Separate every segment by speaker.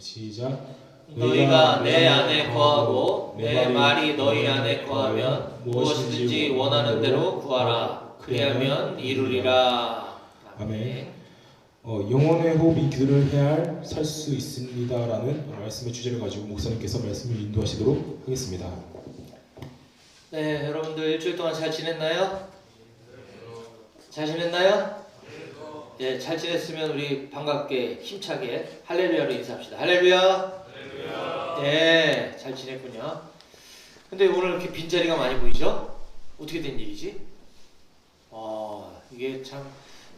Speaker 1: 시작.
Speaker 2: 너희가 내 안에 거하고 내 말이 너희 안에 거하면 무엇이든지 원하는 대로 구하라. 그리하면 이루리라.
Speaker 1: 아멘. 영혼의 호흡이 기도를 해야 살 수 있습니다라는 말씀의 주제를 가지고 목사님께서 말씀을 인도하시도록 하겠습니다.
Speaker 2: 네, 여러분들 일주일 동안 잘 지냈나요? 잘 지냈나요? 네, 잘 지냈으면 우리 반갑게 힘차게 할렐루야로 인사합시다. 할렐루야. 네, 잘 지냈군요. 근데 오늘 이렇게 빈자리가 많이 보이죠? 어떻게 된 일이지? 이게 참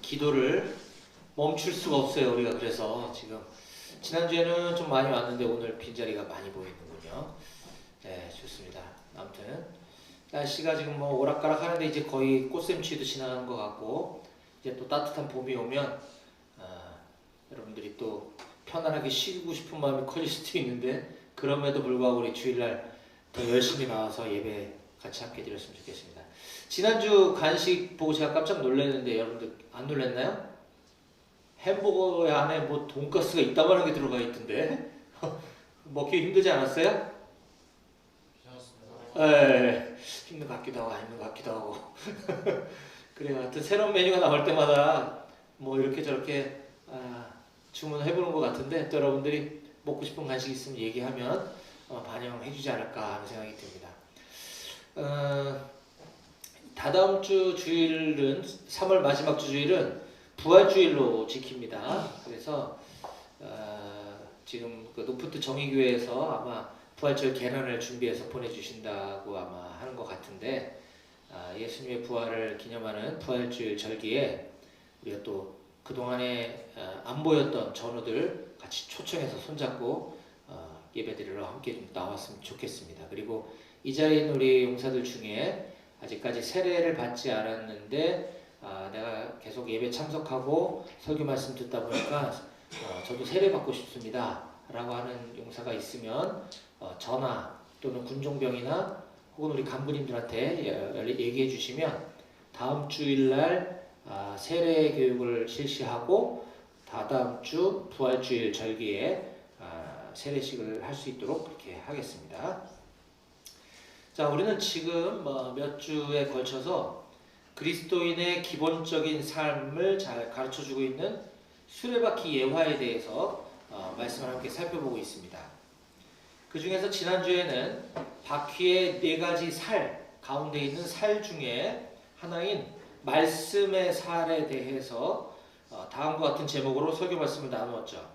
Speaker 2: 기도를 멈출 수가 없어요. 우리가 그래서 지금 지난주에는 좀 많이 왔는데 오늘 빈자리가 많이 보이는군요. 네, 좋습니다. 아무튼 날씨가 지금 뭐 오락가락 하는데 이제 거의 꽃샘추위도 지나가는 것 같고 이제 또 따뜻한 봄이 오면 여러분들이 또 편안하게 쉬고 싶은 마음이 커질 수도 있는데 그럼에도 불구하고 우리 주일날 더 열심히 나와서 예배 같이 함께 드렸으면 좋겠습니다. 지난주 간식 보고 제가 깜짝 놀랐는데 여러분들 안 놀랐나요? 햄버거 안에 뭐 돈가스가 이따만한 게 들어가 있던데 먹기 힘들지 않았어요? 네, 힘든 것 같기도 하고 안 힘든 것 같기도 하고 그래요. 하여튼 새로운 메뉴가 나올 때마다 뭐 이렇게 저렇게 주문해보는 것 같은데 또 여러분들이 먹고 싶은 간식 있으면 얘기하면 반영해주지 않을까 하는 생각이 듭니다. 다다음 주 주일은 3월 마지막 주 주일은 부활주일로 지킵니다. 그래서 지금 그 노프트 정의교회에서 아마 부활절 계란을 준비해서 보내주신다고 아마 하는 것 같은데 예수님의 부활을 기념하는 부활주일 절기에 우리가 또 그동안에 안 보였던 전우들 같이 초청해서 손잡고 예배드리러 함께 좀 나왔으면 좋겠습니다. 그리고 이 자리에 있는 우리 용사들 중에 아직까지 세례를 받지 않았는데 내가 계속 예배 참석하고 설교 말씀 듣다 보니까 저도 세례 받고 싶습니다 라고 하는 용사가 있으면 전화 또는 군종병이나 혹은 우리 간부님들한테 얘기해 주시면 다음 주일날 세례 교육을 실시하고 다다음 주 부활주일 절기에 세례식을 할 수 있도록 그렇게 하겠습니다. 자, 우리는 지금 몇 주에 걸쳐서 그리스도인의 기본적인 삶을 잘 가르쳐주고 있는 수레바퀴 예화에 대해서 말씀을 함께 살펴보고 있습니다. 그 중에서 지난주에는 바퀴의 4가지 살 가운데 있는 살 중에 하나인 말씀의 살에 대해서 다음과 같은 제목으로 설교 말씀을 나누었죠.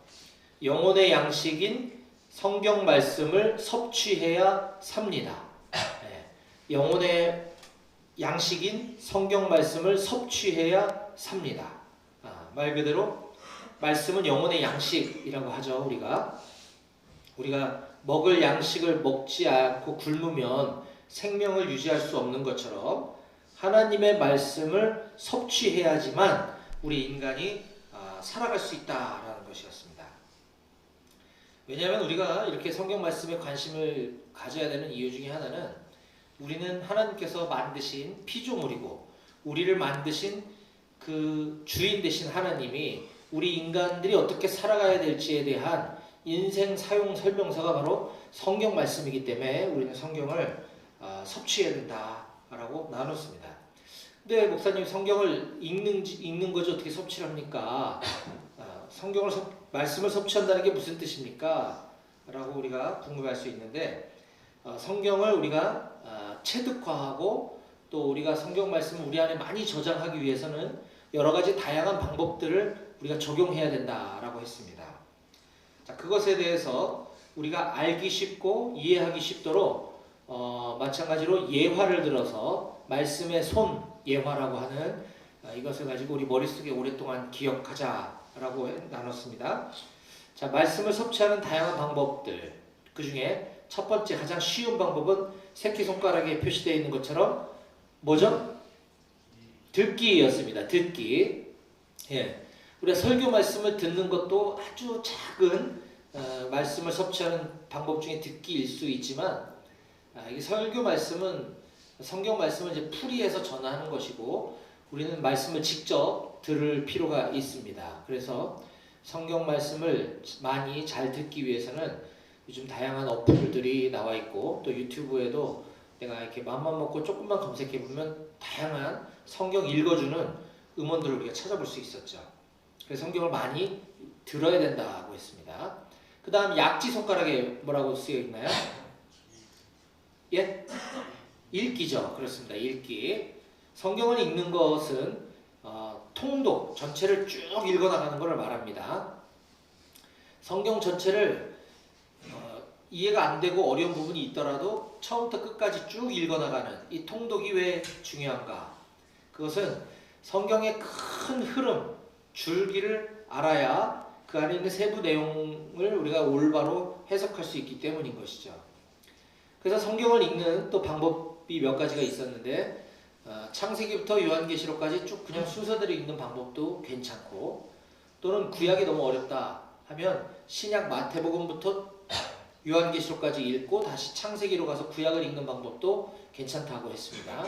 Speaker 2: 영혼의 양식인 성경 말씀을 섭취해야 삽니다. 영혼의 양식인 성경 말씀을 섭취해야 삽니다. 말 그대로 말씀은 영혼의 양식이라고 하죠. 우리가 먹을 양식을 먹지 않고 굶으면 생명을 유지할 수 없는 것처럼 하나님의 말씀을 섭취해야지만 우리 인간이 살아갈 수 있다라는 것이었습니다. 왜냐하면 우리가 이렇게 성경 말씀에 관심을 가져야 되는 이유 중에 하나는 우리는 하나님께서 만드신 피조물이고 우리를 만드신 그 주인 되신 하나님이 우리 인간들이 어떻게 살아가야 될지에 대한 인생 사용 설명서가 바로 성경 말씀이기 때문에 우리는 성경을 섭취해야 된다라고 나눴습니다. 근데 목사님 성경을 읽는 거지 어떻게 섭취를 합니까? 말씀을 섭취한다는 게 무슨 뜻입니까? 라고 우리가 궁금할 수 있는데 성경을 우리가 체득화하고 또 우리가 성경 말씀을 우리 안에 많이 저장하기 위해서는 여러 가지 다양한 방법들을 우리가 적용해야 된다라고 했습니다. 자, 그것에 대해서 우리가 알기 쉽고 이해하기 쉽도록 마찬가지로 예화를 들어서 말씀의 손 예화라고 하는 이것을 가지고 우리 머릿속에 오랫동안 기억하자라고 나눴습니다. 자, 말씀을 섭취하는 다양한 방법들 그 중에 첫 번째 가장 쉬운 방법은 새끼손가락에 표시되어 있는 것처럼 뭐죠? 듣기였습니다. 듣기. 우리가 설교 말씀을 듣는 것도 아주 작은 말씀을 섭취하는 방법 중에 듣기일 수 있지만 이 설교 말씀은 성경 말씀을 이제 풀이해서 전하는 것이고 우리는 말씀을 직접 들을 필요가 있습니다. 그래서 성경 말씀을 많이 잘 듣기 위해서는 요즘 다양한 어플들이 나와 있고 또 유튜브에도 내가 이렇게 마음만 먹고 조금만 검색해 보면 다양한 성경 읽어주는 음원들을 우리가 찾아볼 수 있었죠. 그래서 성경을 많이 들어야 된다고 했습니다. 그 다음 약지 손가락에 뭐라고 쓰여 있나요? 예? 읽기죠. 그렇습니다. 읽기. 성경을 읽는 것은 통독 전체를 쭉 읽어나가는 것을 말합니다. 성경 전체를 이해가 안 되고 어려운 부분이 있더라도 처음부터 끝까지 쭉 읽어나가는 이 통독이 왜 중요한가? 그것은 성경의 큰 흐름, 줄기를 알아야 그 안에 있는 세부 내용을 우리가 올바로 해석할 수 있기 때문인 것이죠. 그래서 성경을 읽는 또 방법이 몇 가지가 있었는데 창세기부터 요한계시록까지 쭉 그냥 순서대로 읽는 방법도 괜찮고, 또는 구약이 너무 어렵다 하면 신약 마태복음부터 요한계시록까지 읽고 다시 창세기로 가서 구약을 읽는 방법도 괜찮다고 했습니다.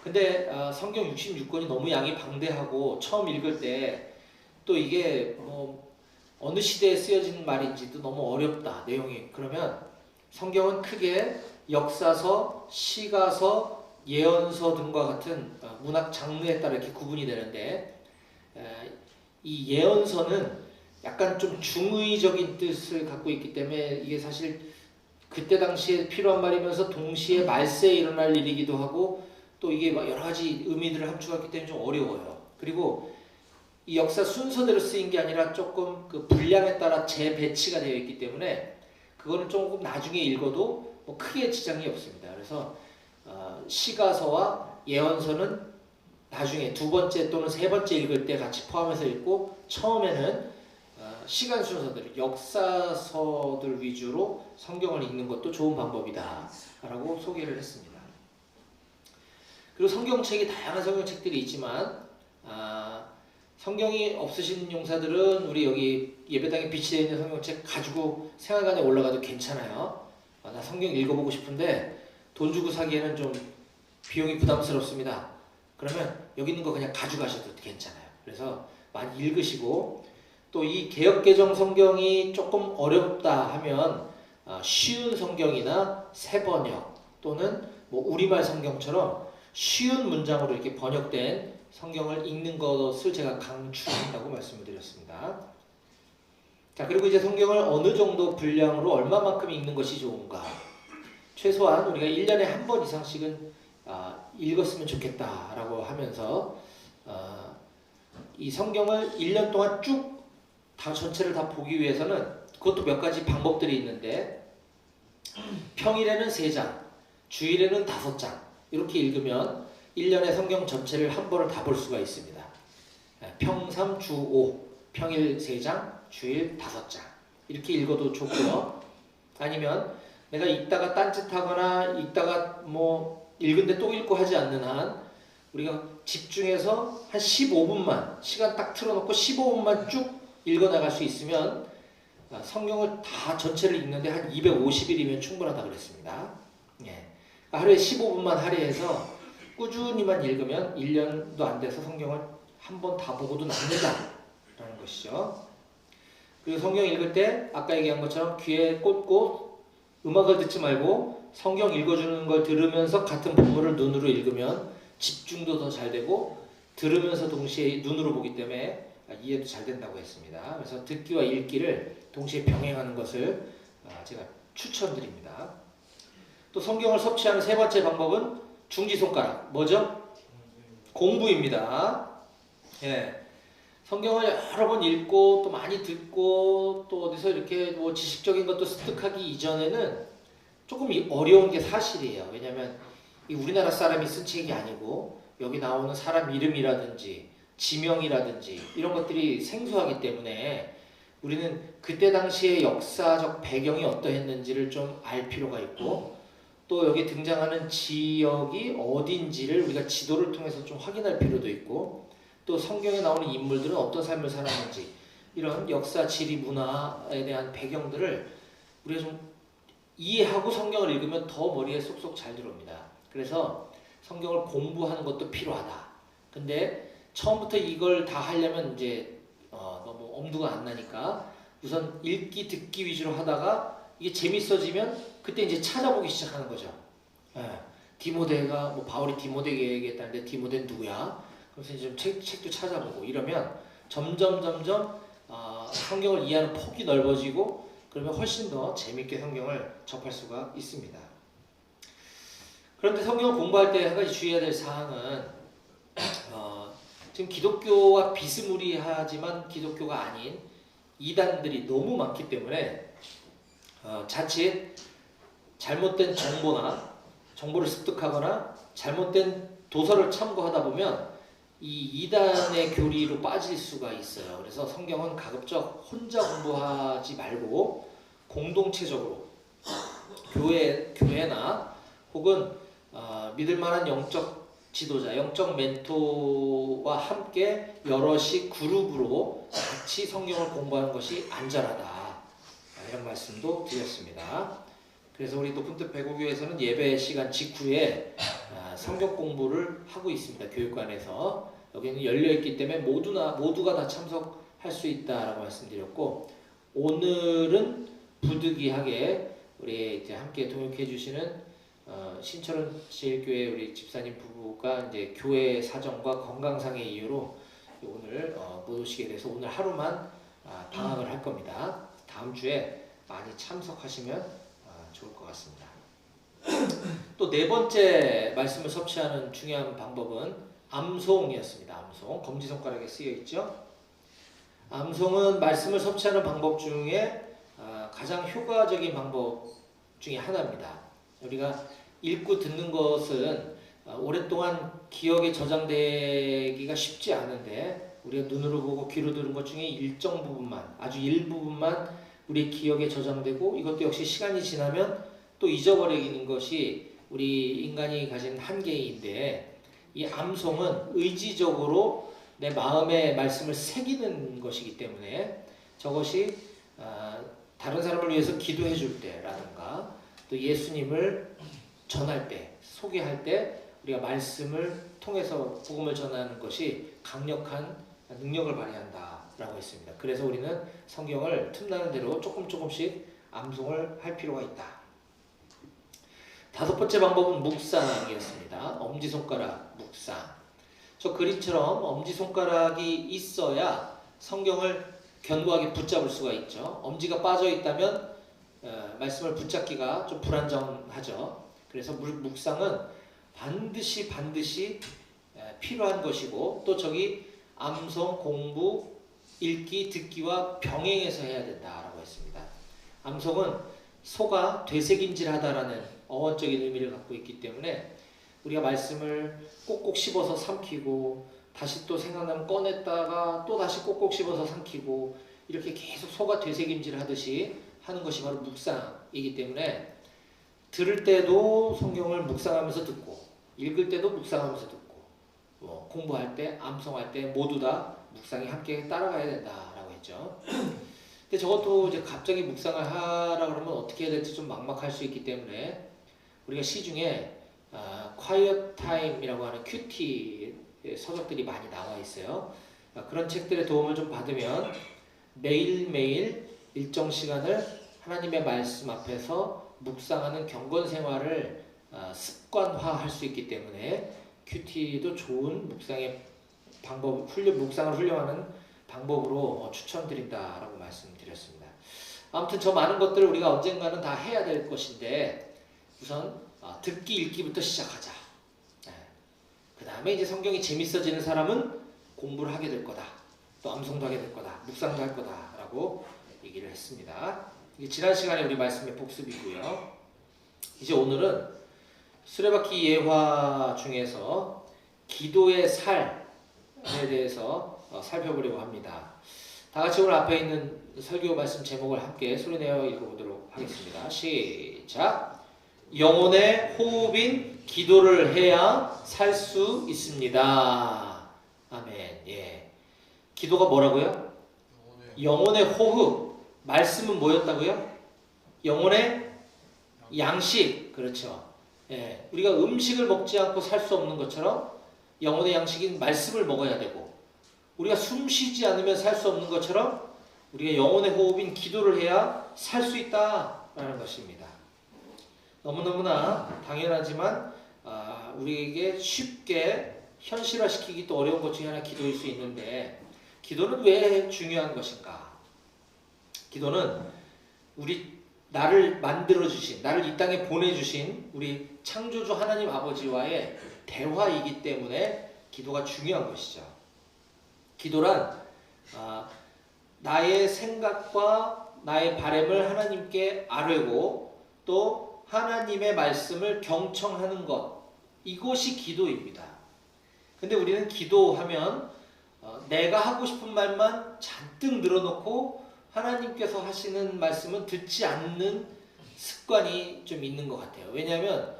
Speaker 2: 근데 성경 66권이 너무 양이 방대하고 처음 읽을 때 또 이게 뭐 어느 시대에 쓰여진 말인지도 너무 어렵다 내용이. 그러면 성경은 크게 역사서, 시가서, 예언서 등과 같은 문학 장르에 따라 이렇게 구분이 되는데, 이 예언서는 약간 좀 중의적인 뜻을 갖고 있기 때문에 이게 사실 그때 당시에 필요한 말이면서 동시에 말세에 일어날 일이기도 하고 또 이게 막 여러 가지 의미들을 함축하기 때문에 좀 어려워요. 그리고 이 역사 순서대로 쓰인 게 아니라 조금 그 분량에 따라 재배치가 되어 있기 때문에 그거는 조금 나중에 읽어도 뭐 크게 지장이 없습니다. 그래서 시가서와 예언서는 나중에 두 번째 또는 세 번째 읽을 때 같이 포함해서 읽고, 처음에는 시간 순서대로 역사서들 위주로 성경을 읽는 것도 좋은 방법이다 라고 소개를 했습니다. 그리고 성경책이 다양한 성경책들이 있지만 성경이 없으신 용사들은 우리 여기 예배당에 비치되어 있는 성경책 가지고 생활관에 올라가도 괜찮아요. 나 성경 읽어보고 싶은데 돈 주고 사기에는 좀 비용이 부담스럽습니다. 그러면 여기 있는 거 그냥 가져가셔도 괜찮아요. 그래서 많이 읽으시고, 또 이 개역개정 성경이 조금 어렵다 하면 쉬운 성경이나 새번역 또는 뭐 우리말 성경처럼 쉬운 문장으로 이렇게 번역된 성경을 읽는 것을 제가 강추한다고 말씀을 드렸습니다. 자, 그리고 이제 성경을 어느 정도 분량으로 얼마만큼 읽는 것이 좋은가? 최소한 우리가 1년에 한 번 이상씩은 읽었으면 좋겠다라고 하면서 이 성경을 1년 동안 쭉 다 전체를 다 보기 위해서는 그것도 몇 가지 방법들이 있는데, 평일에는 3장, 주일에는 5장 이렇게 읽으면 1년에 성경 전체를 한 번을 다 볼 수가 있습니다. 평3 주 5, 평일 3장, 주일 5장 이렇게 읽어도 좋고요. 아니면 내가 읽다가 딴짓하거나 읽다가 뭐 읽은데 또 읽고 하지 않는 한 우리가 집중해서 한 15분만 시간 딱 틀어놓고 15분만 쭉 읽어나갈 수 있으면 성경을 다 전체를 읽는데 한 250일이면 충분하다 그랬습니다. 예. 하루에 15분만 할애해서 꾸준히만 읽으면 1년도 안 돼서 성경을 한 번 다 보고도 남는다라는 것이죠. 그리고 성경 읽을 때 아까 얘기한 것처럼 귀에 꽂고 음악을 듣지 말고 성경 읽어주는 걸 들으면서 같은 본문을 눈으로 읽으면 집중도 더 잘 되고, 들으면서 동시에 눈으로 보기 때문에 이해도 잘 된다고 했습니다. 그래서 듣기와 읽기를 동시에 병행하는 것을 제가 추천드립니다. 또 성경을 섭취하는 세 번째 방법은 중지손가락. 뭐죠? 공부입니다. 예. 성경을 여러 번 읽고 또 많이 듣고 또 어디서 이렇게 뭐 지식적인 것도 습득하기 이전에는 조금 어려운 게 사실이에요. 왜냐하면 이 우리나라 사람이 쓴 책이 아니고 여기 나오는 사람 이름이라든지 지명이라든지 이런 것들이 생소하기 때문에 우리는 그때 당시의 역사적 배경이 어떠했는지를 좀 알 필요가 있고, 또 여기 등장하는 지역이 어딘지를 우리가 지도를 통해서 좀 확인할 필요도 있고, 또 성경에 나오는 인물들은 어떤 삶을 살았는지 이런 역사, 지리, 문화에 대한 배경들을 우리가 좀 이해하고 성경을 읽으면 더 머리에 쏙쏙 잘 들어옵니다. 그래서 성경을 공부하는 것도 필요하다. 근데 처음부터 이걸 다 하려면 이제 너무 엄두가 안 나니까 우선 읽기 듣기 위주로 하다가 이게 재밌어지면 그때 이제 찾아보기 시작하는 거죠. 예. 디모데가 뭐 바울이 디모데에게 얘기했다는데 디모데는 누구야? 그래서 이제 좀 책도 찾아보고 이러면 점점 성경을 이해하는 폭이 넓어지고 그러면 훨씬 더 재밌게 성경을 접할 수가 있습니다. 그런데 성경을 공부할 때 한 가지 주의해야 될 사항은 지금 기독교와 비스무리하지만 기독교가 아닌 이단들이 너무 많기 때문에 자칫 잘못된 정보를 습득하거나 잘못된 도서를 참고하다 보면 이 이단의 교리로 빠질 수가 있어요. 그래서 성경은 가급적 혼자 공부하지 말고 공동체적으로 교회나 혹은 믿을 만한 영적 지도자, 영적 멘토와 함께 여럿이 그룹으로 같이 성경을 공부하는 것이 안전하다. 이런 말씀도 드렸습니다. 그래서 우리 높은뜻 배구교회에서는 예배 시간 직후에 성경 공부를 하고 있습니다. 교육관에서. 여기는 열려있기 때문에 모두가 다 참석할 수 있다라고 말씀드렸고, 오늘은 부득이하게 우리 이제 함께 동역해 주시는 신철원 제일교회 우리 집사님 부부가 이제 교회 사정과 건강상의 이유로 오늘 못 오시게 돼서 오늘 하루만 방학을 할 겁니다. 다음 주에 많이 참석하시면 좋을 것 같습니다. 또 네 번째 말씀을 섭취하는 중요한 방법은 암송이었습니다. 암송, 검지손가락에 쓰여 있죠. 암송은 말씀을 섭취하는 방법 중에 가장 효과적인 방법 중에 하나입니다. 우리가 읽고 듣는 것은 오랫동안 기억에 저장되기가 쉽지 않은데 우리가 눈으로 보고 귀로 들은 것 중에 일정 부분만, 아주 일부분만 우리 기억에 저장되고 이것도 역시 시간이 지나면 또 잊어버리는 것이 우리 인간이 가진 한계인데, 이 암송은 의지적으로 내 마음의 말씀을 새기는 것이기 때문에 저것이 다른 사람을 위해서 기도해 줄 때라든가 또 예수님을 전할 때, 소개할 때 우리가 말씀을 통해서 복음을 전하는 것이 강력한 능력을 발휘한다라고 했습니다. 그래서 우리는 성경을 틈나는 대로 조금씩 암송을 할 필요가 있다. 다섯 번째 방법은 묵상이었습니다. 엄지손가락 묵상. 저 그림처럼 엄지손가락이 있어야 성경을 견고하게 붙잡을 수가 있죠. 엄지가 빠져 있다면 말씀을 붙잡기가 좀 불안정하죠. 그래서 묵상은 반드시 필요한 것이고, 또 저기 암송, 공부, 읽기, 듣기와 병행해서 해야 된다라고 했습니다. 암송은 소가 되새김질하다라는 어원적인 의미를 갖고 있기 때문에 우리가 말씀을 꼭꼭 씹어서 삼키고 다시 또 생각나면 꺼냈다가 또 다시 꼭꼭 씹어서 삼키고 이렇게 계속 소가 되새김질 하듯이 하는 것이 바로 묵상이기 때문에 들을 때도 성경을 묵상하면서 듣고 읽을 때도 묵상하면서 듣고 공부할 때, 암송할 때 모두 다 묵상이 함께 따라가야 된다라고 했죠. 근데 저것도 이제 갑자기 묵상을 하라 그러면 어떻게 해야 될지 좀 막막할 수 있기 때문에 우리가 시중에 quiet time이라고 하는 큐티 서적들이 많이 나와 있어요. 그런 책들의 도움을 좀 받으면 매일매일 일정 시간을 하나님의 말씀 앞에서 묵상하는 경건 생활을 습관화할 수 있기 때문에 큐티도 좋은 묵상의 방법, 묵상을 훈련하는 방법으로 추천드린다라고 말씀드렸습니다. 아무튼 저 많은 것들을 우리가 언젠가는 다 해야 될 것인데 우선 듣기 읽기부터 시작하자. 그 다음에 이제 성경이 재밌어지는 사람은 공부를 하게 될 거다. 또 암송도 하게 될 거다. 묵상도 할 거다라고 얘기를 했습니다. 이게 지난 시간에 우리 말씀의 복습이고요. 이제 오늘은 수레바퀴 예화 중에서 기도의 살에 대해서 살펴보려고 합니다. 다 같이 오늘 앞에 있는 설교 말씀 제목을 함께 소리내어 읽어보도록 하겠습니다. 시작! 영혼의 호흡인 기도를 해야 살 수 있습니다. 아멘. 예. 기도가 뭐라고요? 영혼의 호흡. 말씀은 뭐였다고요? 영혼의 양식. 그렇죠. 예. 우리가 음식을 먹지 않고 살 수 없는 것처럼 영혼의 양식인 말씀을 먹어야 되고, 우리가 숨 쉬지 않으면 살 수 없는 것처럼 우리가 영혼의 호흡인 기도를 해야 살 수 있다라는 것입니다. 너무너무나 당연하지만 우리에게 쉽게 현실화시키기 또 어려운 것 중에 하나 기도일 수 있는데, 기도는 왜 중요한 것인가? 기도는 나를 만들어주신, 나를 이 땅에 보내주신 우리 창조주 하나님 아버지와의 대화이기 때문에 기도가 중요한 것이죠. 기도란 나의 생각과 나의 바람을 하나님께 아뢰고 또 하나님의 말씀을 경청하는 것, 이것이 기도입니다. 근데 우리는 기도하면 내가 하고 싶은 말만 잔뜩 늘어놓고 하나님께서 하시는 말씀은 듣지 않는 습관이 좀 있는 것 같아요. 왜냐하면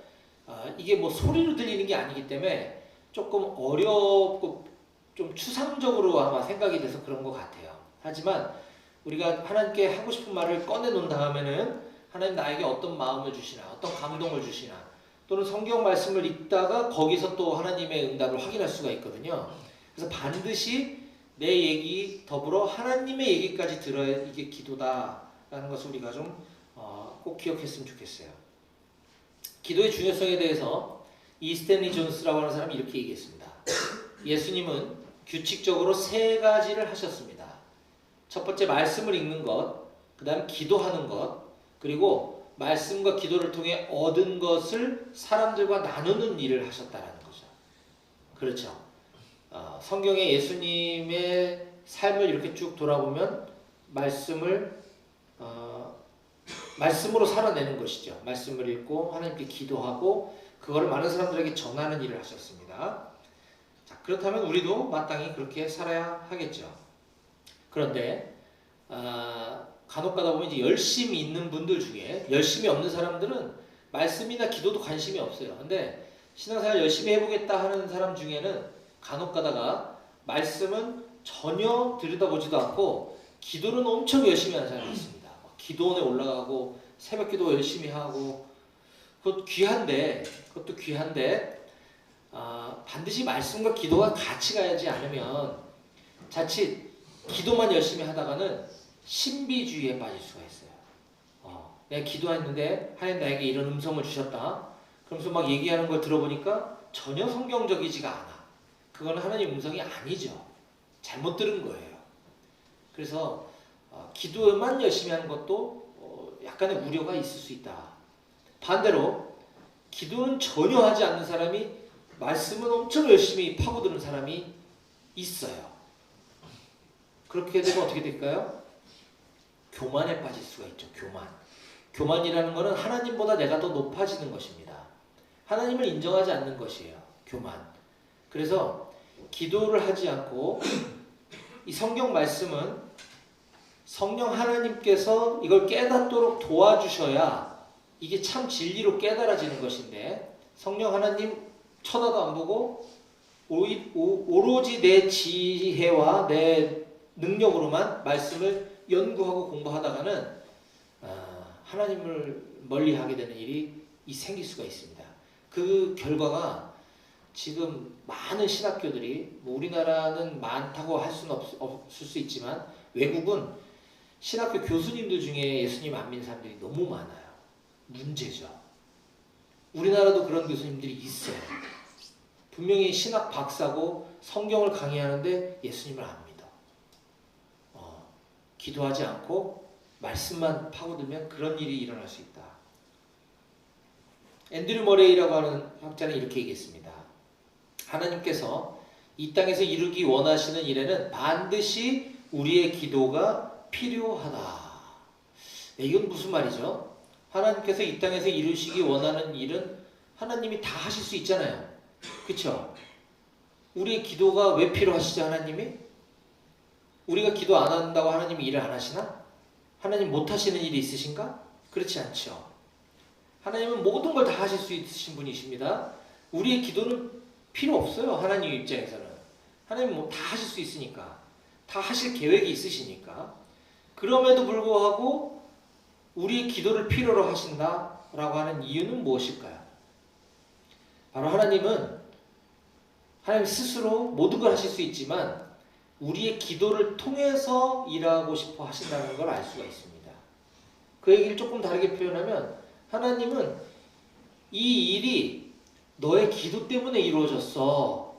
Speaker 2: 이게 뭐 소리로 들리는 게 아니기 때문에 조금 어렵고 좀 추상적으로 아마 생각이 돼서 그런 것 같아요. 하지만 우리가 하나님께 하고 싶은 말을 꺼내놓은 다음에는 하나님 나에게 어떤 마음을 주시나, 어떤 감동을 주시나, 또는 성경 말씀을 읽다가 거기서 또 하나님의 응답을 확인할 수가 있거든요. 그래서 반드시 내 얘기 더불어 하나님의 얘기까지 들어야 이게 기도다라는 것을 우리가 좀 꼭 기억했으면 좋겠어요. 기도의 중요성에 대해서 스탠리 존스라고 하는 사람이 이렇게 얘기했습니다. 예수님은 규칙적으로 3가지를 하셨습니다. 첫 번째, 말씀을 읽는 것, 그 다음 기도하는 것, 그리고 말씀과 기도를 통해 얻은 것을 사람들과 나누는 일을 하셨다라는 거죠. 그렇죠. 성경에 예수님의 삶을 이렇게 쭉 돌아보면 말씀으로 살아내는 것이죠. 말씀을 읽고 하나님께 기도하고 그거를 많은 사람들에게 전하는 일을 하셨습니다. 자, 그렇다면 우리도 마땅히 그렇게 살아야 하겠죠. 그런데 간혹 가다 보면 이제 열심히 있는 분들 중에 열심히 없는 사람들은 말씀이나 기도도 관심이 없어요. 근데 신앙생활 열심히 해보겠다 하는 사람 중에는 간혹 가다가 말씀은 전혀 들여다보지도 않고 기도는 엄청 열심히 하는 사람이 있습니다. 기도원에 올라가고 새벽 기도 열심히 하고 그것도 귀한데 반드시 말씀과 기도가 같이 가야지 않으면 자칫 기도만 열심히 하다가는 신비주의에 빠질 수가 있어요. 내가 기도했는데 하나님 나에게 이런 음성을 주셨다. 그러면서 막 얘기하는 걸 들어보니까 전혀 성경적이지가 않아. 그건 하나님 음성이 아니죠. 잘못 들은 거예요. 그래서 기도만 열심히 하는 것도 약간의 우려가 있을 수 있다. 반대로 기도는 전혀 하지 않는 사람이 말씀은 엄청 열심히 파고드는 사람이 있어요. 그렇게 되면 어떻게 될까요? 교만에 빠질 수가 있죠. 교만이라는 것은 하나님보다 내가 더 높아지는 것입니다. 하나님을 인정하지 않는 것이에요. 교만. 그래서 기도를 하지 않고 이 성경 말씀은 성령 하나님께서 이걸 깨닫도록 도와주셔야 이게 참 진리로 깨달아지는 것인데, 성령 하나님 쳐다도 안 보고 오로지 내 지혜와 내 능력으로만 말씀을 연구하고 공부하다가는 하나님을 멀리하게 되는 일이 생길 수가 있습니다. 그 결과가 지금 많은 신학교들이, 우리나라는 많다고 할 수는 없을 수 있지만 외국은 신학교 교수님들 중에 예수님 안 믿는 사람들이 너무 많아요. 문제죠. 우리나라도 그런 교수님들이 있어요. 분명히 신학 박사고 성경을 강의하는데 예수님을 안 믿어. 기도하지 않고 말씀만 파고들면 그런 일이 일어날 수 있다. 앤드류 머레이라고 하는 학자는 이렇게 얘기했습니다. 하나님께서 이 땅에서 이루기 원하시는 일에는 반드시 우리의 기도가 필요하다. 이건 무슨 말이죠? 하나님께서 이 땅에서 이루시기 원하는 일은 하나님이 다 하실 수 있잖아요. 그렇죠? 우리의 기도가 왜 필요하시죠? 하나님이? 우리가 기도 안 한다고 하나님이 일을 안 하시나? 하나님 못 하시는 일이 있으신가? 그렇지 않죠. 하나님은 모든 걸 다 하실 수 있으신 분이십니다. 우리의 기도는 필요 없어요. 하나님 입장에서는. 하나님은 뭐 다 하실 수 있으니까. 다 하실 계획이 있으시니까. 그럼에도 불구하고 우리의 기도를 필요로 하신다라고 하는 이유는 무엇일까요? 바로 하나님 스스로 모든 걸 하실 수 있지만 우리의 기도를 통해서 일하고 싶어 하신다는 걸 알 수가 있습니다. 그 얘기를 조금 다르게 표현하면 하나님은 이 일이 너의 기도 때문에 이루어졌어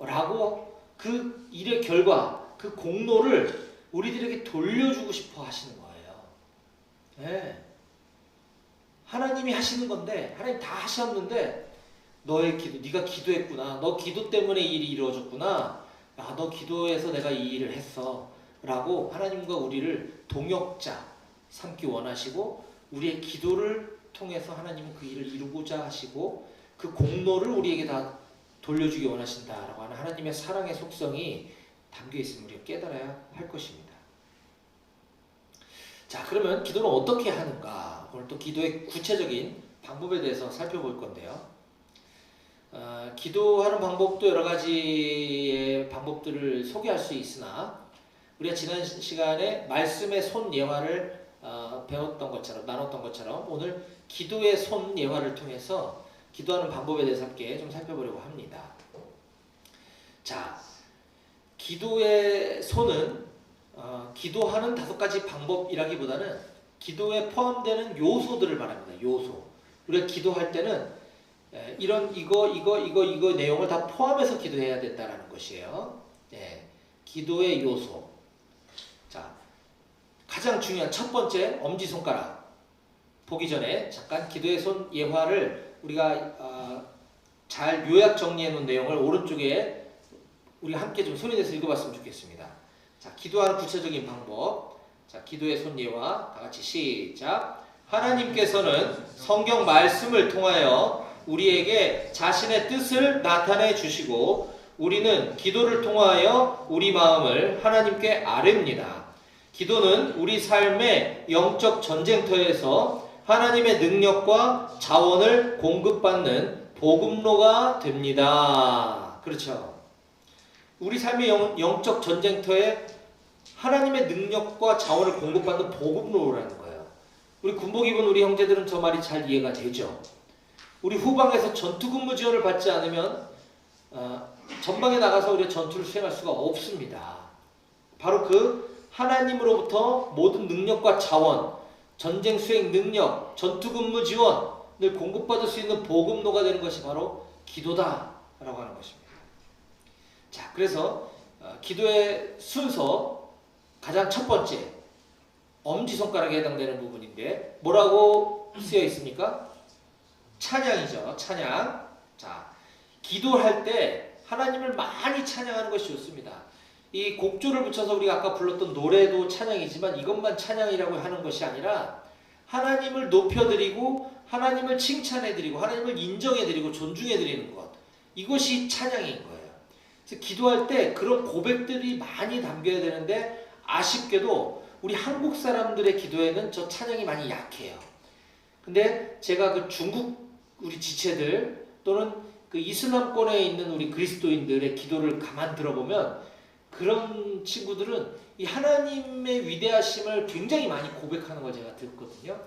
Speaker 2: 라고 그 일의 결과, 그 공로를 우리들에게 돌려주고 싶어 하시는 거예요. 네. 하나님이 하시는 건데, 하나님 다 하셨는데 너의 기도, 네가 기도했구나, 너 기도 때문에 이 일이 이루어졌구나, 야, 너 기도해서 내가 이 일을 했어 라고 하나님과 우리를 동역자 삼기 원하시고, 우리의 기도를 통해서 하나님은 그 일을 이루고자 하시고 그 공로를 우리에게 다 돌려주기 원하신다라고 하는 하나님의 사랑의 속성이 담겨 있음을 우리가 깨달아야 할 것입니다. 자, 그러면 기도는 어떻게 하는가? 오늘 또 기도의 구체적인 방법에 대해서 살펴볼 건데요. 기도하는 방법도 여러 가지의 방법들을 소개할 수 있으나 우리가 지난 시간에 말씀의 손 예화를 배웠던 것처럼, 나눴던 것처럼 오늘 기도의 손 예화를 통해서 기도하는 방법에 대해서 함께 좀 살펴보려고 합니다. 자, 기도의 손은 기도하는 5가지 방법이라기보다는 기도에 포함되는 요소들을 말합니다. 요소. 우리가 기도할 때는 이거 내용을 다 포함해서 기도해야 된다는 것이에요. 네, 기도의 요소. 자, 가장 중요한 첫 번째 엄지손가락. 보기 전에 잠깐 기도의 손 예화를 우리가 잘 요약 정리해 놓은 내용을 오른쪽에 우리 함께 좀 손이 대서 읽어봤으면 좋겠습니다. 자, 기도하는 구체적인 방법. 자, 기도의 손 예화 다 같이 시작. 하나님께서는 성경 말씀을 통하여 우리에게 자신의 뜻을 나타내 주시고 우리는 기도를 통하여 우리 마음을 하나님께 아뢰입니다. 기도는 우리 삶의 영적 전쟁터에서 하나님의 능력과 자원을 공급받는 복음로가 됩니다. 그렇죠. 우리 삶의 영적 전쟁터에 하나님의 능력과 자원을 공급받는 복음로라는 거예요. 우리 군복 입은 우리 형제들은 저 말이 잘 이해가 되죠. 우리 후방에서 전투근무 지원을 받지 않으면 전방에 나가서 우리가 전투를 수행할 수가 없습니다. 바로 그 하나님으로부터 모든 능력과 자원, 전쟁 수행 능력, 전투근무 지원을 공급받을 수 있는 복음로가 되는 것이 바로 기도다라고 하는 것입니다. 자, 그래서 기도의 순서 가장 첫 번째 엄지손가락에 해당되는 부분인데 뭐라고 쓰여 있습니까? 찬양이죠. 찬양. 자, 기도할 때 하나님을 많이 찬양하는 것이 좋습니다. 이 곡조를 붙여서 우리가 아까 불렀던 노래도 찬양이지만 이것만 찬양이라고 하는 것이 아니라 하나님을 높여드리고 하나님을 칭찬해드리고 하나님을 인정해드리고 존중해드리는 것, 이것이 찬양인 거예요. 그래서 기도할 때 그런 고백들이 많이 담겨야 되는데 아쉽게도 우리 한국 사람들의 기도에는 저 찬양이 많이 약해요. 근데 제가 그 중국 우리 지체들 또는 그 이슬람권에 있는 우리 그리스도인들의 기도를 가만 들어보면 그런 친구들은 이 하나님의 위대하심을 굉장히 많이 고백하는 걸 제가 듣거든요.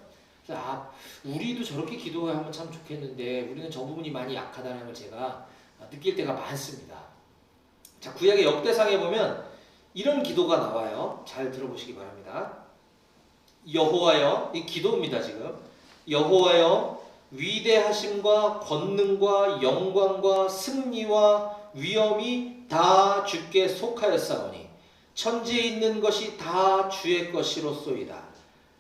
Speaker 2: 그래서 우리도 저렇게 기도하면 참 좋겠는데 우리는 저 부분이 많이 약하다는 걸 제가 느낄 때가 많습니다. 자, 구약의 역대상에 보면 이런 기도가 나와요. 잘 들어보시기 바랍니다. 여호와여, 이 기도입니다. 지금 여호와여, 위대하심과 권능과 영광과 승리와 위엄이 다 주께 속하였사오니 천지에 있는 것이 다 주의 것이로소이다.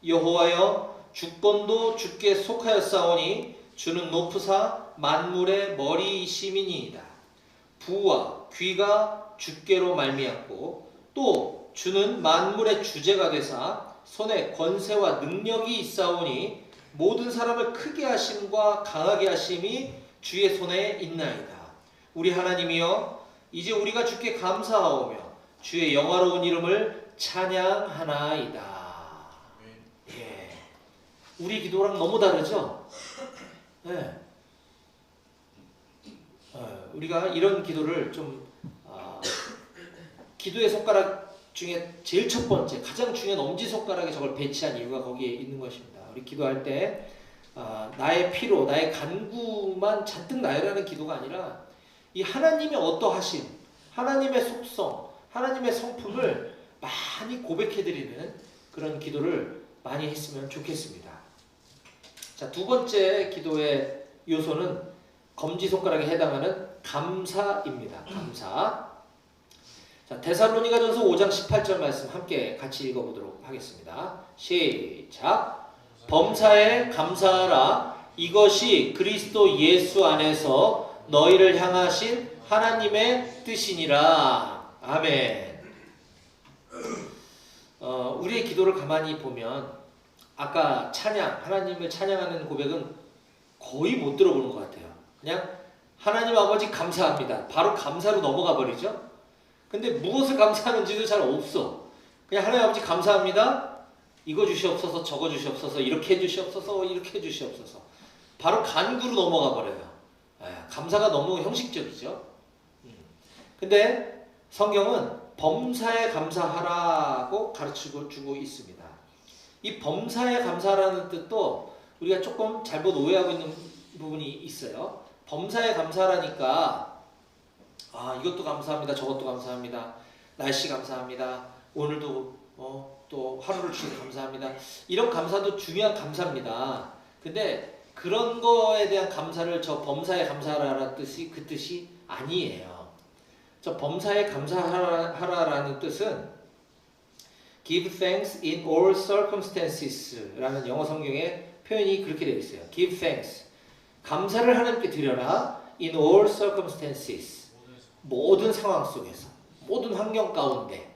Speaker 2: 여호와여, 주권도 주께 속하였사오니 주는 높으사 만물의 머리이심이니이다. 부와 귀가 주께로 말미암고 또 주는 만물의 주제가 되사 손에 권세와 능력이 있사오니 모든 사람을 크게 하심과 강하게 하심이 주의 손에 있나이다. 우리 하나님이여, 이제 우리가 주께 감사하오며 주의 영화로운 이름을 찬양하나이다. 예. 우리 기도랑 너무 다르죠? 예. 우리가 이런 기도를 좀 기도의 손가락 중에 제일 첫 번째, 가장 중요한 엄지손가락에 저걸 배치한 이유가 거기에 있는 것입니다. 우리 기도할 때 나의 피로, 나의 간구만 잔뜩 나열하는 기도가 아니라 이 하나님의 어떠하심, 하나님의 속성, 하나님의 성품을 많이 고백해드리는 그런 기도를 많이 했으면 좋겠습니다. 자, 두 번째 기도의 요소는 검지손가락에 해당하는 감사입니다. 감사. 자, 데살로니가전서 5장 18절 말씀 함께 같이 읽어보도록 하겠습니다. 시작. 범사에 감사하라. 이것이 그리스도 예수 안에서 너희를 향하신 하나님의 뜻이니라. 아멘. 우리의 기도를 가만히 보면 아까 찬양, 하나님을 찬양하는 고백은 거의 못 들어보는 것 같아요. 그냥 하나님 아버지 감사합니다. 바로 감사로 넘어가 버리죠. 근데 무엇을 감사하는지도 잘 없어. 그냥 하나님 아버지 감사합니다. 이거 주시옵소서, 저거 주시옵소서, 이렇게 해주시옵소서, 이렇게 해주시옵소서. 바로 간구로 넘어가 버려요. 감사가 너무 형식적이죠. 근데 성경은 범사에 감사하라고 가르치고 주고 있습니다. 이 범사에 감사라는 뜻도 우리가 조금 잘못 오해하고 있는 부분이 있어요. 범사에 감사라니까 이것도 감사합니다. 저것도 감사합니다. 날씨 감사합니다. 오늘도 또 하루를 주셔서 감사합니다. 이런 감사도 중요한 감사입니다. 근데 그런 거에 대한 감사를 저 범사에 감사하라는 뜻이 그 뜻이 아니에요. 저 범사에 감사하라라는 뜻은 give thanks in all circumstances 라는 영어 성경의 표현이 그렇게 되어 있어요. give thanks. 감사를 하나님께 드려라. in all circumstances. 모든 상황 속에서, 모든 환경 가운데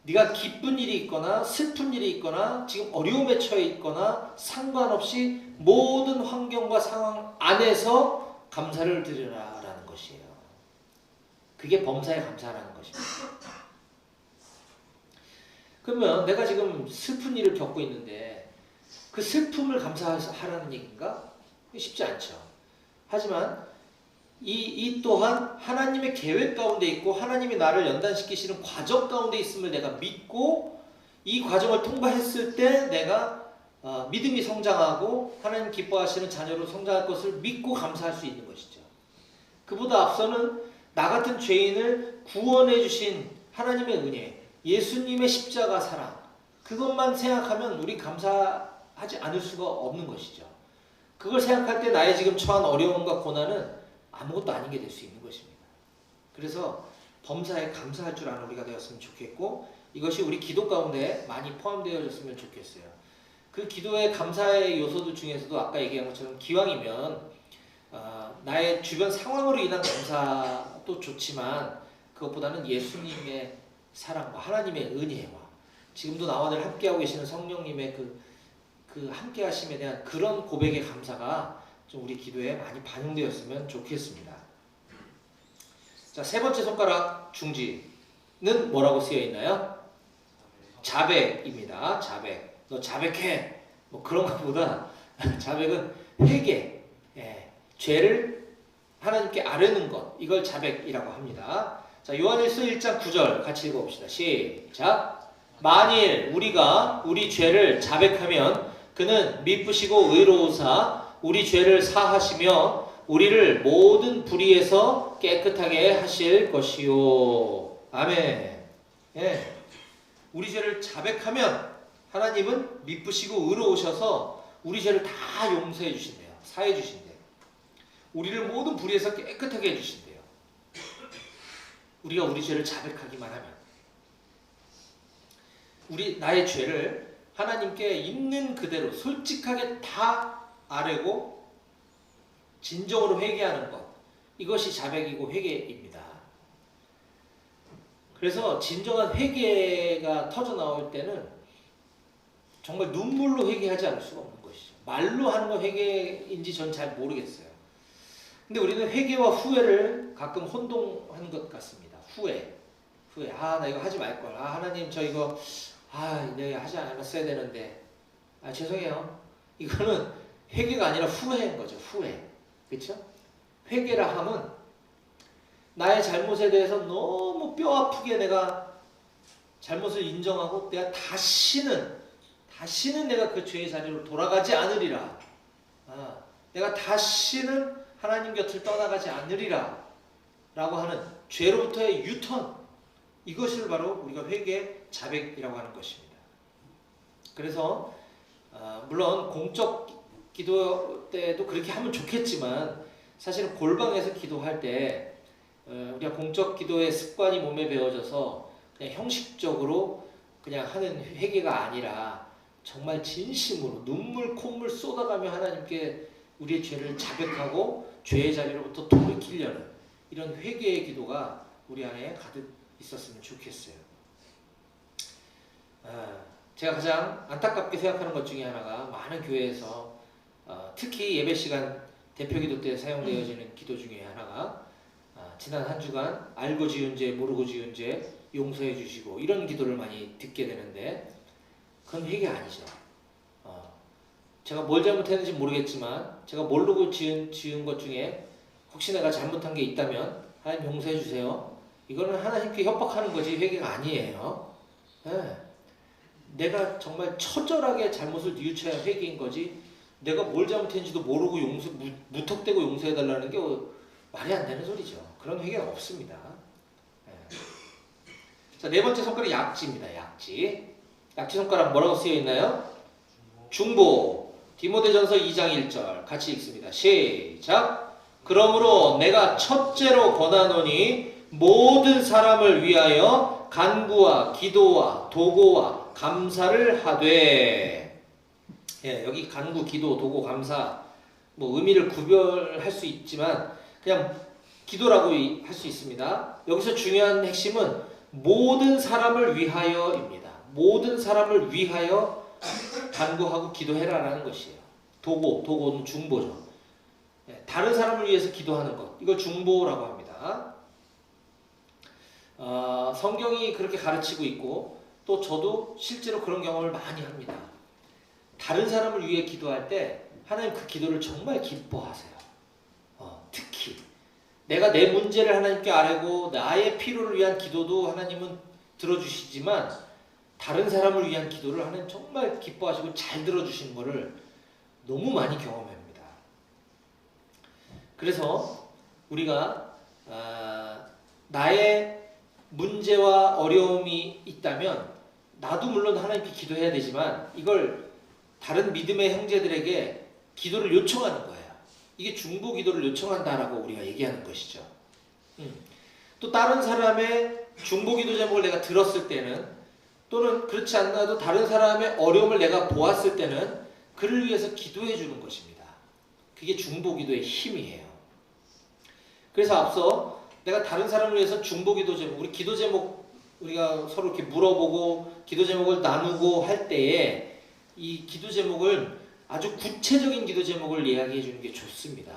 Speaker 2: 네가 기쁜 일이 있거나 슬픈 일이 있거나 지금 어려움에 처해 있거나 상관없이 모든 환경과 상황 안에서 감사를 드리라라는 것이에요. 그게 범사에 감사라는 것입니다. 그러면 내가 지금 슬픈 일을 겪고 있는데 그 슬픔을 감사하라는 얘기인가? 쉽지 않죠. 하지만 이 또한 하나님의 계획 가운데 있고 하나님이 나를 연단시키시는 과정 가운데 있음을 내가 믿고 이 과정을 통과했을 때 내가 믿음이 성장하고 하나님 기뻐하시는 자녀로 성장할 것을 믿고 감사할 수 있는 것이죠. 그보다 앞서는 나 같은 죄인을 구원해 주신 하나님의 은혜, 예수님의 십자가 사랑, 그것만 생각하면 우리 감사하지 않을 수가 없는 것이죠. 그걸 생각할 때 나의 지금 처한 어려움과 고난은 아무것도 아닌 게 될 수 있는 것입니다. 그래서 범사에 감사할 줄 아는 우리가 되었으면 좋겠고 이것이 우리 기도 가운데 많이 포함되어졌으면 좋겠어요. 그 기도의 감사의 요소들 중에서도 아까 얘기한 것처럼 기왕이면 나의 주변 상황으로 인한 감사도 좋지만 그것보다는 예수님의 사랑과 하나님의 은혜와 지금도 나와 늘 함께하고 계시는 성령님의 그 함께하심에 대한 그런 고백의 감사가 좀 우리 기도에 많이 반영되었으면 좋겠습니다. 자, 세 번째 손가락 중지는 뭐라고 쓰여 있나요? 자백입니다. 자백. 너 자백해. 뭐 그런 것보다 자백은 회개. 죄를 하나님께 아뢰는 것. 이걸 자백이라고 합니다. 자, 요한일서 1장 9절 같이 읽어봅시다. 시작. 만일 우리가 우리 죄를 자백하면 그는 미쁘시고 의로우사 우리 죄를 사하시며 우리를 모든 불의에서 깨끗하게 하실 것이요. 아멘. 우리 죄를 자백하면 하나님은 미쁘시고 의로우셔서 우리 죄를 다 용서해 주신대요. 사해 주신대요. 우리를 모든 불의에서 깨끗하게 해주신대요. 우리가 우리 죄를 자백하기만 하면 나의 죄를 하나님께 있는 그대로 솔직하게 다 아뢰고 진정으로 회개하는 것, 이것이 자백이고 회개입니다. 그래서 진정한 회개가 터져 나올 때는 정말 눈물로 회개하지 않을 수가 없는 것이죠. 말로 하는 건 회개인지 전 잘 모르겠어요. 근데 우리는 회개와 후회를 가끔 혼동하는 것 같습니다. 후회. 나 이거 하지 말걸. 하나님 저 이거 내가 하지 않았어야 되는데 죄송해요. 이거는 회개가 아니라 후회인 거죠. 후회. 그렇죠? 회개라 함은 나의 잘못에 대해서 너무 뼈 아프게 내가 잘못을 인정하고 내가 다시는 내가 그 죄의 자리로 돌아가지 않으리라. 내가 다시는 하나님 곁을 떠나가지 않으리라 라고 하는 죄로부터의 유턴, 이것을 바로 우리가 회개 자백이라고 하는 것입니다. 그래서 물론 공적 기도 때도 그렇게 하면 좋겠지만 사실은 골방에서 기도할 때 우리가 공적 기도의 습관이 몸에 배어져서 그냥 형식적으로 그냥 하는 회개가 아니라 정말 진심으로 눈물 콧물 쏟아가며 하나님께 우리의 죄를 자백하고 죄의 자리로부터 돌이키려는 이런 회개의 기도가 우리 안에 가득 있었으면 좋겠어요. 제가 가장 안타깝게 생각하는 것 중에 하나가 많은 교회에서 특히 예배 시간 대표 기도 때 사용되어지는 기도 중에 하나가 지난 한 주간 알고 지은 죄 모르고 지은 죄 용서해 주시고 이런 기도를 많이 듣게 되는데 그건 회개 아니죠. 제가 뭘 잘못했는지 모르겠지만 제가 모르고 지은 것 중에 혹시 내가 잘못한 게 있다면 하나님 용서해 주세요. 이거는 하나님께 협박하는 거지 회개가 아니에요. 네. 내가 정말 처절하게 잘못을 뉘우쳐야 회개인 거지 내가 뭘 잘못했는지도 모르고 무턱대고 용서해달라는 게 말이 안 되는 소리죠. 그런 회개가 없습니다. 네. 자, 네 번째 손가락이 약지입니다. 약지. 약지 손가락 뭐라고 쓰여 있나요? 중보. 디모데전서 2장 1절 같이 읽습니다. 시작. 그러므로 내가 첫째로 권하노니 모든 사람을 위하여 간구와 기도와 도고와 감사를 하되. 예, 여기 간구, 기도, 도고, 감사 뭐 의미를 구별할 수 있지만 그냥 기도라고 할 수 있습니다. 여기서 중요한 핵심은 모든 사람을 위하여입니다. 모든 사람을 위하여 간구하고 기도해라라는 것이에요. 도고는 중보죠. 예, 다른 사람을 위해서 기도하는 것, 이걸 중보라고 합니다. 성경이 그렇게 가르치고 있고 또 저도 실제로 그런 경험을 많이 합니다. 다른 사람을 위해 기도할 때 하나님 그 기도를 정말 기뻐하세요. 특히 내가 내 문제를 하나님께 아뢰고 나의 필요를 위한 기도도 하나님은 들어주시지만 다른 사람을 위한 기도를 하나님 정말 기뻐하시고 잘 들어주시는 것을 너무 많이 경험합니다. 그래서 우리가 나의 문제와 어려움이 있다면 나도 물론 하나님께 기도해야 되지만 이걸 다른 믿음의 형제들에게 기도를 요청하는 거예요. 이게 중보 기도를 요청한다라고 우리가 얘기하는 것이죠. 또 다른 사람의 중보 기도 제목을 내가 들었을 때는 또는 그렇지 않아도 다른 사람의 어려움을 내가 보았을 때는 그를 위해서 기도해 주는 것입니다. 그게 중보 기도의 힘이에요. 그래서 앞서 내가 다른 사람을 위해서 중보 기도 제목, 우리 기도 제목 우리가 서로 이렇게 물어보고 기도 제목을 나누고 할 때에 이 기도 제목을 아주 구체적인 기도 제목을 이야기해 주는 게 좋습니다.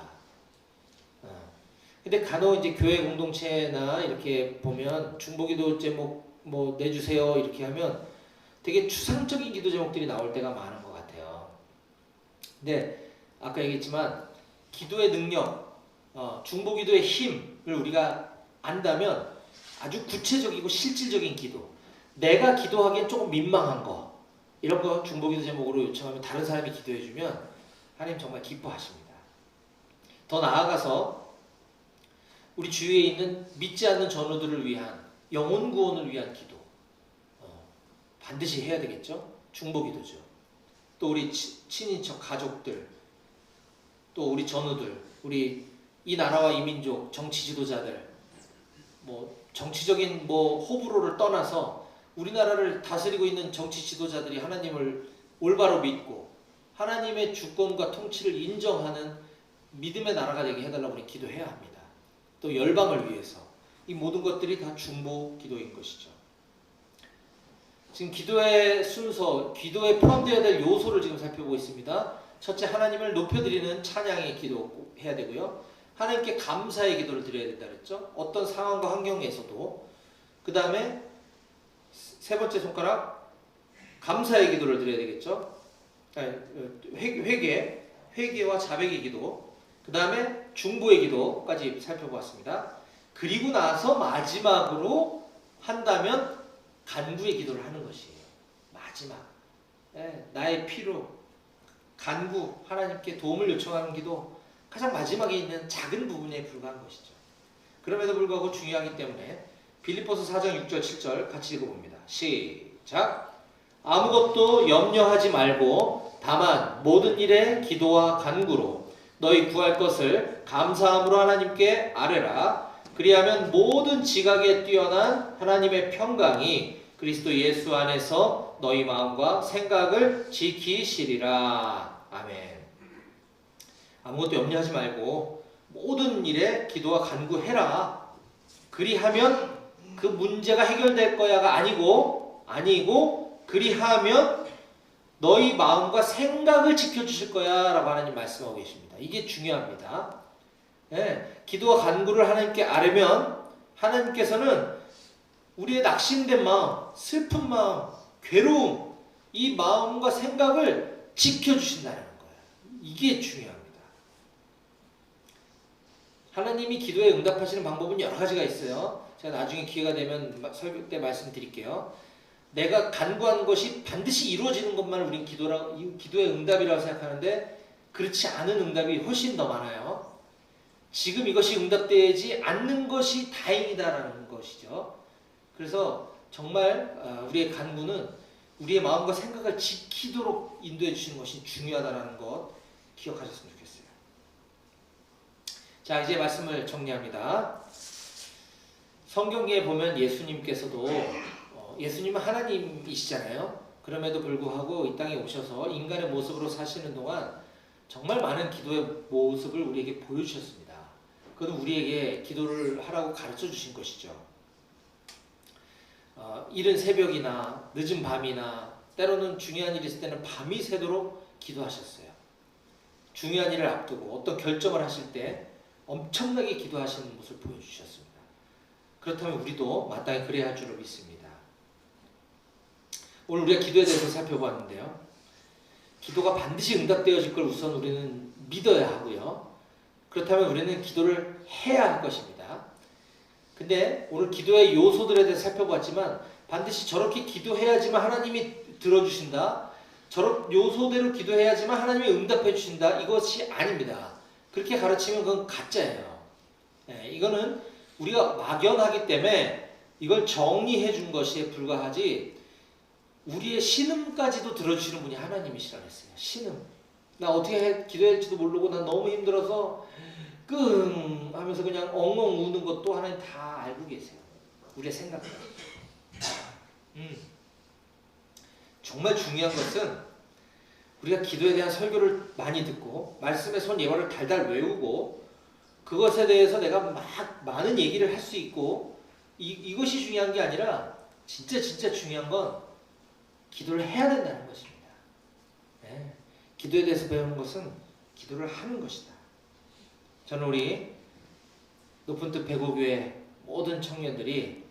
Speaker 2: 근데 간혹 이제 교회 공동체나 이렇게 보면 중보 기도 제목 뭐 내주세요 이렇게 하면 되게 추상적인 기도 제목들이 나올 때가 많은 것 같아요. 근데 아까 얘기했지만 기도의 능력, 중보 기도의 힘을 우리가 안다면 아주 구체적이고 실질적인 기도, 내가 기도하기엔 조금 민망한 거 이런 거 중보기도 제목으로 요청하면 다른 사람이 기도해주면 하나님 정말 기뻐하십니다. 더 나아가서 우리 주위에 있는 믿지 않는 전우들을 위한 영혼 구원을 위한 기도 반드시 해야 되겠죠. 중보기도죠. 또 우리 친인척 가족들, 또 우리 전우들, 우리 이 나라와 이 민족 정치 지도자들, 뭐 정치적인 뭐 호불호를 떠나서 우리나라를 다스리고 있는 정치 지도자들이 하나님을 올바로 믿고 하나님의 주권과 통치를 인정하는 믿음의 나라가 되게 해달라고 우리 기도해야 합니다. 또 열방을 위해서 이 모든 것들이 다 중보 기도인 것이죠. 지금 기도의 순서, 기도에 포함되어야 될 요소를 지금 살펴보고 있습니다. 첫째, 하나님을 높여드리는 찬양의 기도 해야 되고요. 하나님께 감사의 기도를 드려야 된다 그랬죠. 어떤 상황과 환경에서도. 그 다음에 세 번째 손가락, 감사의 기도를 드려야 되겠죠. 회개와 자백의 기도. 그 다음에 중보의 기도까지 살펴보았습니다. 그리고 나서 마지막으로 한다면 간구의 기도를 하는 것이에요. 마지막. 나의 필요, 간구, 하나님께 도움을 요청하는 기도, 가장 마지막에 있는 작은 부분에 불과한 것이죠. 그럼에도 불구하고 중요하기 때문에 빌립보서 4장 6절 7절 같이 읽어봅니다. 시작. 아무것도 염려하지 말고 다만 모든 일에 기도와 간구로 너희 구할 것을 감사함으로 하나님께 아뢰라. 그리하면 모든 지각에 뛰어난 하나님의 평강이 그리스도 예수 안에서 너희 마음과 생각을 지키시리라. 아멘. 아무것도 염려하지 말고 모든 일에 기도와 간구해라. 그리하면 그 문제가 해결될 거야가 아니고 그리하면 너희 마음과 생각을 지켜주실 거야 라고 하나님 말씀하고 계십니다. 이게 중요합니다. 예, 기도와 간구를 하나님께 아뢰면 하나님께서는 우리의 낙심된 마음, 슬픈 마음, 괴로움, 이 마음과 생각을 지켜주신다는 거예요. 이게 중요합니다. 하나님이 기도에 응답하시는 방법은 여러 가지가 있어요. 제가 나중에 기회가 되면 설교 때 말씀드릴게요. 내가 간구한 것이 반드시 이루어지는 것만 우리는 기도의 응답이라고 생각하는데 그렇지 않은 응답이 훨씬 더 많아요. 지금 이것이 응답되지 않는 것이 다행이다라는 것이죠. 그래서 정말 우리의 간구는 우리의 마음과 생각을 지키도록 인도해 주시는 것이 중요하다는 것 기억하셨으면 좋겠어요. 자, 이제 말씀을 정리합니다. 성경에 보면 예수님께서도 예수님은 하나님이시잖아요. 그럼에도 불구하고 이 땅에 오셔서 인간의 모습으로 사시는 동안 정말 많은 기도의 모습을 우리에게 보여주셨습니다. 그건 우리에게 기도를 하라고 가르쳐 주신 것이죠. 이른 새벽이나 늦은 밤이나 때로는 중요한 일이 있을 때는 밤이 새도록 기도하셨어요. 중요한 일을 앞두고 어떤 결정을 하실 때 엄청나게 기도하시는 모습을 보여주셨습니다. 그렇다면 우리도 마땅히 그래야 할 줄로 믿습니다. 오늘 우리가 기도에 대해서 살펴보았는데요. 기도가 반드시 응답되어질 걸 우선 우리는 믿어야 하고요. 그렇다면 우리는 기도를 해야 할 것입니다. 근데 오늘 기도의 요소들에 대해서 살펴봤지만 반드시 저렇게 기도해야지만 하나님이 들어주신다. 저런 요소대로 기도해야지만 하나님이 응답해 주신다. 이것이 아닙니다. 그렇게 가르치면 그건 가짜예요. 네, 이거는 우리가 막연하기 때문에 이걸 정리해 준 것에 불과하지 우리의 신음까지도 들어주시는 분이 하나님이시라고 했어요. 신음. 나 어떻게 기도할지도 모르고 난 너무 힘들어서 끙 하면서 그냥 엉엉 우는 것도 하나님 다 알고 계세요. 우리의 생각을. 정말 중요한 것은 우리가 기도에 대한 설교를 많이 듣고 말씀의 선 예화를 달달 외우고 그것에 대해서 내가 많은 얘기를 할 수 있고 이것이 중요한 게 아니라 진짜 중요한 건 기도를 해야 된다는 것입니다. 네. 기도에 대해서 배우는 것은 기도를 하는 것이다. 저는 우리 높은 뜻 배고교회 모든 청년들이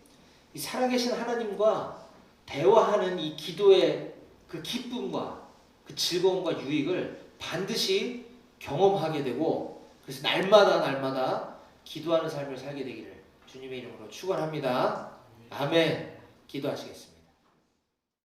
Speaker 2: 이 살아계신 하나님과 대화하는 이 기도의 그 기쁨과 그 즐거움과 유익을 반드시 경험하게 되고 그래서 날마다 기도하는 삶을 살게 되기를 주님의 이름으로 축원합니다. 아멘. 기도하시겠습니다.